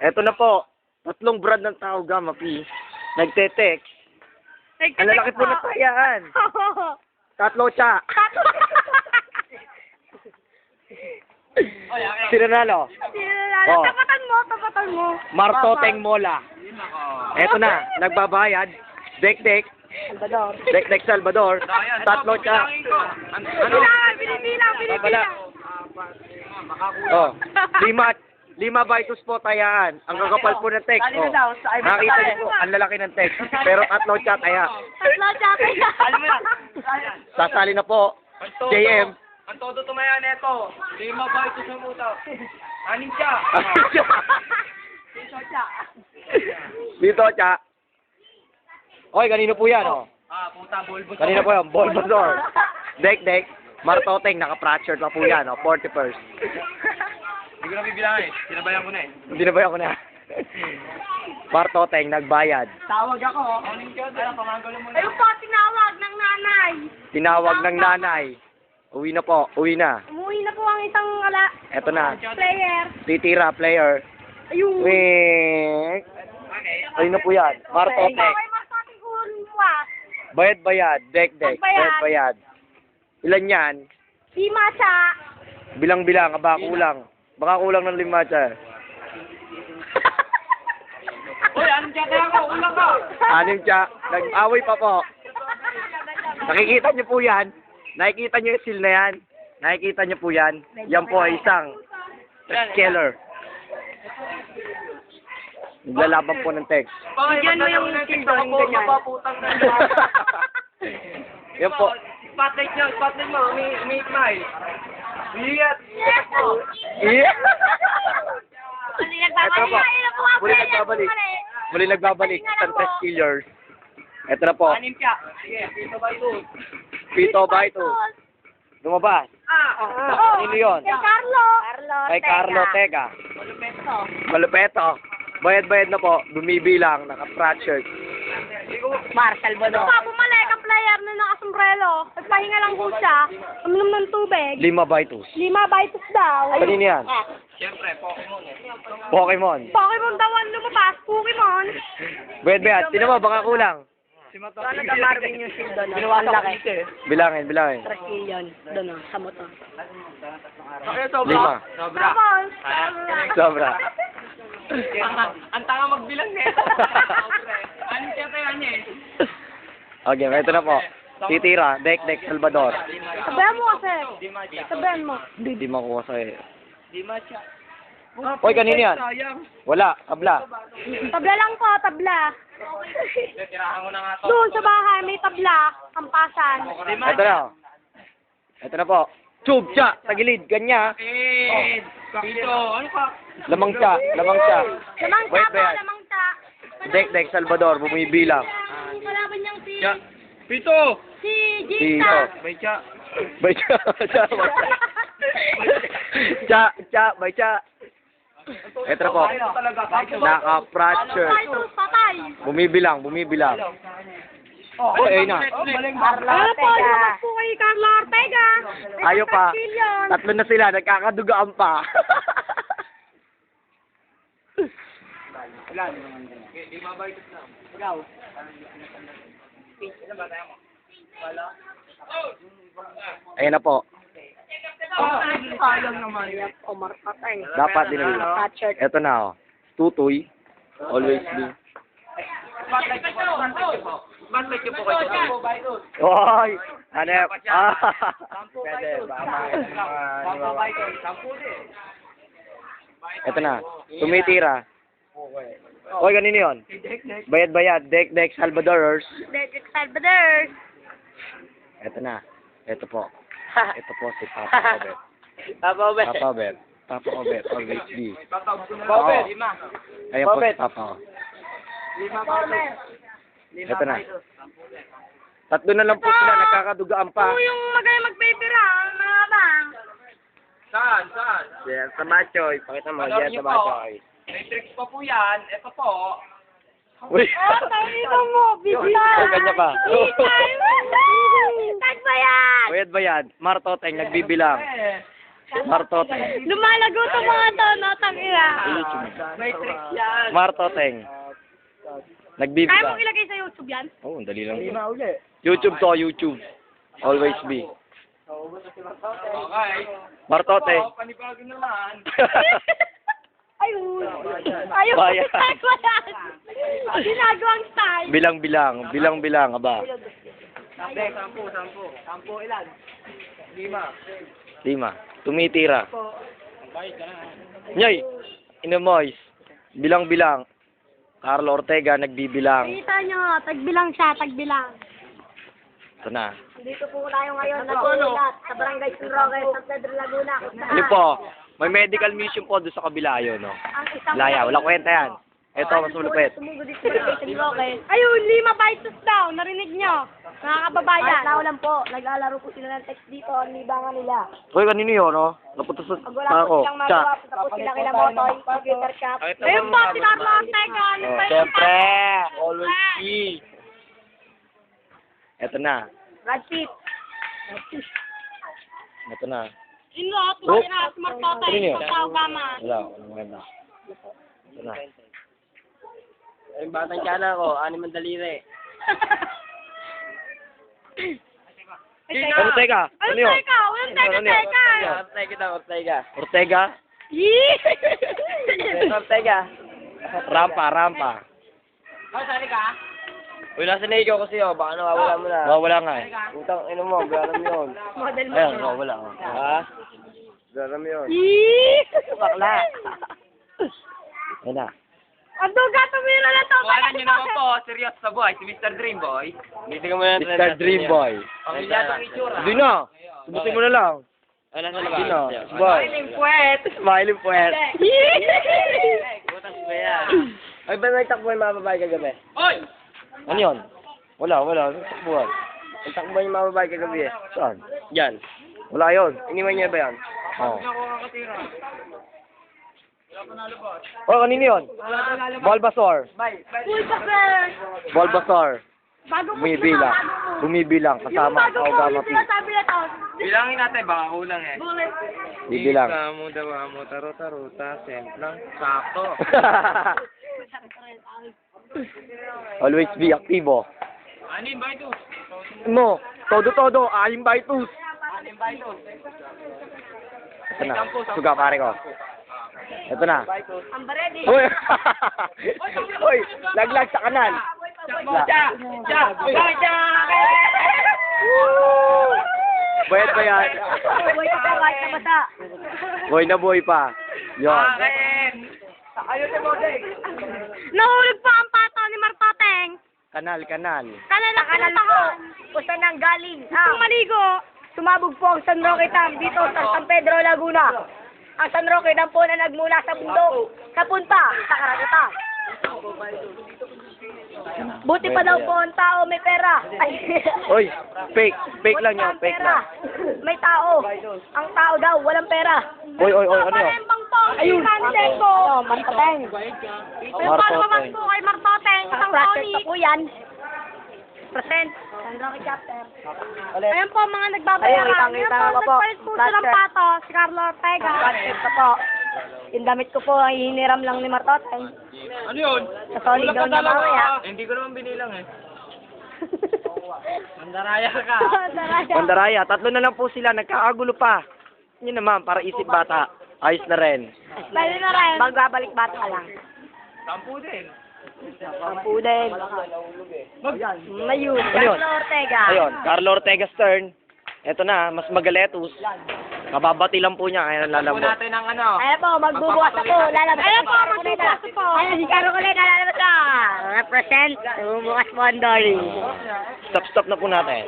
Eto na po. Tatlong brand ng tao, Gamma P. Nagte-text. Ang lalaki po ng tayaan. Tatlo siya. Sino nalo? Oh. Tapatan mo. Martoteng Mola. Eto na, nagbabayad. Dek-dek. Salvador. Dek-dek Salvador. Tatlo siya. Binibilang. Oh, lima vitus po tayaan. Ang kakapal po ng text. Oh. Nakita niyo po, ang lalaki ng text. Pero tatlo siya taya. Tatlo siya kaya. Sasali na po. JM. Ang todo tumaya neto. 5 ba ito sa muta? 6 siya. Dito siya. Oy, kanino po yan, oh? Puta, bulbos. Kanino po yan? Bulbasaur. Dek-dek. Martoteng, naka-fractured pa po yan, oh. 41st. Hindi ko na bibilangan eh. Sinabayan ko na eh. Hindi na ba ako na? Martoteng, nagbayad. Tawag ako. Ano, pamangalo mo na. Ayun po, tinawag ng nanay. Tinawag ng nanay. Uwi na po, uwi na. Umuwi na po ang isang Eto na. player. Titira, player. Ayun. Wink. Ayun na po yan. Martoteng. Okay, masabi ko mo. Bayad-bayad. Dek-dek. Bayad. Bayad-bayad. Ilan yan? Si Masha. Bilang-bilang. Baka kulang. Baka kulang ng 5 siya. Uy, anong tiyata ako? Ulang ka. Anim siya. Nag-away pa po. Nakikita niyo po yan. Nakikita niyo yung seal na yan. Nakikita niyo po yan. Yan po ay isang scaler. Naglalaban po ng text. Bigyan mo yung skill doon, ganyan. Mapaputang na. Yan po. Spotlight niyo, spotlight mo. May smile. Iyat. Yeah. Muli Ito po. Muli nagbabalik. Muli nagbabalik. Isang test killers. Ito na po. 6 siya. Sige, dito ba ito? Pito ba ito? Lumabas. Sino yun? Kay Carlo. Kay Carlo Tega. Malupeto. Malupeto. Bayad-bayad na po. Bumibilang. Naka-fractured. Salvador. Pa, bumalik ang player na nakasombrero. Nagpahinga lang po siya. Uminom ng tubig. 5 vitus. 5 bites daw. Kanino yan? Siyempre, Pokemon eh. Pokemon. Pokemon daw ang lumabas. Pokemon. Bayad-bayad. Sino mo? Baka kulang. Si Mata. Sana ka Marvin yung shield doon. Ginawa Ang sa laki. eh. Bilangin, bilangin. 3 million. Doon o, sa motor. Okay, sobra. 5. Sobra. Tapos, Sobra. Ang tanga magbilang nito. Ano siya kaya niya eh? Okay, ito na po. Titira. Dek-dek Salvador. sabihan mo kasi. Sabihan mo. Hindi makuha sa'yo. Di matcha. Oy, kanino yan? Sayang. Wala. Abla. Tabla lang po, tabla. Tirahan ko na nga to. Doon sa bahay, may tabla. Kampasan. Ito na. Ito na po. Tube siya. Tagilid. Ganya. Eh, Pito, ano ka? Lamang siya. Lamang siya. Lamang Wait, ta po, wait. lamang ta. Dek-dek Salvador. Bumibilang. Ang kalaban niyang si... Siya. Pito! Si Dito. Jinta. May siya. Bay siya. Siya. Siya. Siya. Bay siya. Ito na po. Naka-fracture. Titus, patay. Bumibilang. Bumibilang. Oh, ayun na. Ano po, lumabas po kay Carlo Ortega. Ayaw pa. Million. Tatlo na sila. Nagkakadugaan pa. Ayan na po. Sayang naman. Omar patay. Dapat din Fractured. Ito na, oh. Tutoy. Always be. Spotlight niyo po. Spotlight niyo po kayo. Oy! Ano yan? Ah! Sampo Pwede. Sampo ba ito? Sampo din. Ito na. Tumitira. Oy, kanino yun? Bayad-bayad. Dek-dek Salvadorers. Dedrick Salvador. Ito na. Ito po. Ito po si Papa Obet. Papa Obet. Papa Obet. Papa Obet. Always be. Tatawag ko na Oo. lang. 5. Ayan po si Papa. oh. 5 Ito na. Tatlo na lang po sila. Nagkakadugaan pa. Oo, yung magaling magpipira. Mga bang. Saan? Saan? Yan, sa Machoy. Pakita mo. Ano Yan, niyo sa Machoy. May tricks pa po yan. Ito po. Uy! Tawito mo, bigla. Oh, ganyan pa. Tag ba yan? Bayad-bayad. Martoteng, nagbibilang. Martoteng. Lumalago to mga to, no? Tangina. May tricks yan. Martoteng. Kaya Nagbibilang. mong ilagay sa YouTube yan? Oo, ang dali lang. YouTube to, YouTube. Always be. Okay. Martote. Oh, panibago naman. Ayun. Ayun. Bayan. Ginagawang style. Bilang-bilang. Bilang-bilang, aba. Hindi, 10. 10 ilan? 5. 5. Tumitira. Nyoy. Inamoys. Bilang-bilang. Carlo Ortega nagbibilang. Kita nyo, tagbilang siya, tagbilang. Ito na. Dito po tayo ngayon sa Pulilat, sa Barangay San Roque, San Pedro, Laguna. Kung saan Ano po? May medical mission po doon sa kabila yun, no? ang isang Laya, wala kwenta yan. Ito, mas malupit. Sumugo dito sa Barangay San Roque. Ayun, 5 baitos daw, narinig nyo. Mga kababayan. Kahit naulan po, naglalaro po sila ng text dito, ang libangan nila. Uy, kanino yun, no? Napunta sa Pag wala po ako. silang magawa, punta po sila kila Motoy, computer shop. Ayun po, si Carlo Ortega. Ano Oh, ba yun? siyempre. Always be. Ito na. Brad Pitt. Ito na. Ino, tumayo na, smart Ano Totoy, yun? pagkaw gaman. Wala, walang maganda. Ito na. Yung batang tiyana ko, 6 daliri. Ortega. Ano yun? Ortega, Ortega, Ano yun? Ortega. Ortega, Ortega. Ortega? Yee! Ortega. Rampa, rampa. Oh, sali ka? Uy, nasa na ikaw kasi baka nawawala mo na. Wala nga eh. Utang, mo, garam yun. Model mo. Ayun, wala. Ha? Garam yun. Yee! Bakla. Ayun na. Ang duga, tumira na to. Wala niyo naman po, seryoso sa buhay, si Mr. Dreamboy. Hindi ka mo na Mr. Dream Boy. Pamilyatang itsura. Hindi na. Subutin mo na lang. Ay, nasa Hindi na. labas. Boy. puwet. Smiling puwet. Yee! Butas ba yan? Ay, ba nagtakbo yung mga babae kagabi? Oy! Ano yun? Wala. Takbuhan. Nagtakbo yung mga babae kagabi eh. Saan? Yan. Wala yun. Iniwan niya ba yan? Oo. Oh, kanino yun? Bulbasaur. Uy, bakit? Bulbasaur. Bago mo Bumibilang. sinasabi mo. Bumibilang Yung kasama ang bago mo, Kaugama yung P. sinasabi na to. Bilangin natin, baka kulang eh. Bullet. Bibilang. Mo, dawa mo, taruta, semplang, sakto. Always be aktibo. Anin ba ito? Mo, todo, alim by two. Anin ba ito? Ito na. Suga pare ko. Ito na. Ang baredi. Uy! Uy! Laglag sa kanal. Bayad ba yan? Uy, ako kahit na basa. Boy na boy pa. Yun. Nahulog pa ang pato ni Martoteng. Kanal. Kanal po. Kung saan nang galing. Kung maligo. Sumabog po ang San Roque Dam dito sa San Pedro, Laguna. Ang San Roque Dam po na nagmula sa bundok, sa punta, sa karagatan. Buti pa daw po ang tao may pera. Ay. Uy, fake lang Buti yun, ang fake pera. lang. May tao. Ang tao daw, walang pera. Uy, ano yun? Parembang po. Ayun. Cancel po. Martoteng. Martoteng. po kay Martoteng. Isang tonic. po yan. Present. San Roque chapter. Ayun po mga nagbabayaran. Ayun po, nagpalit po silang pato. Si Carlo Ortega. Ito po. Yung damit ko po ay hiniram lang ni Martoteng. Ano yun? Sa solid daw niya mamaya. Hindi ko naman binilang eh. Mandaraya ka. Mandaraya, 3 na lang po sila, nagkakagulo pa. Yun naman, para isip bata. Ayos na rin. Pwede na rin. Magbabalik bata ka lang. 10 din. Ang pudel. Mayun. Ano yun? Carlo Ortega. Ayun, Carlo Ortega Stern. Ito na, mas magaletus. Kababati lang po niya, kaya Po lalambot. natin ang ano. Ayan po, magbubukas na po. Lalabas. Ayan po, magbubukas na po. Ayan, si Carlo Coleta, lalabas na. Represent, bumubukas po ang dory. Stop na po natin.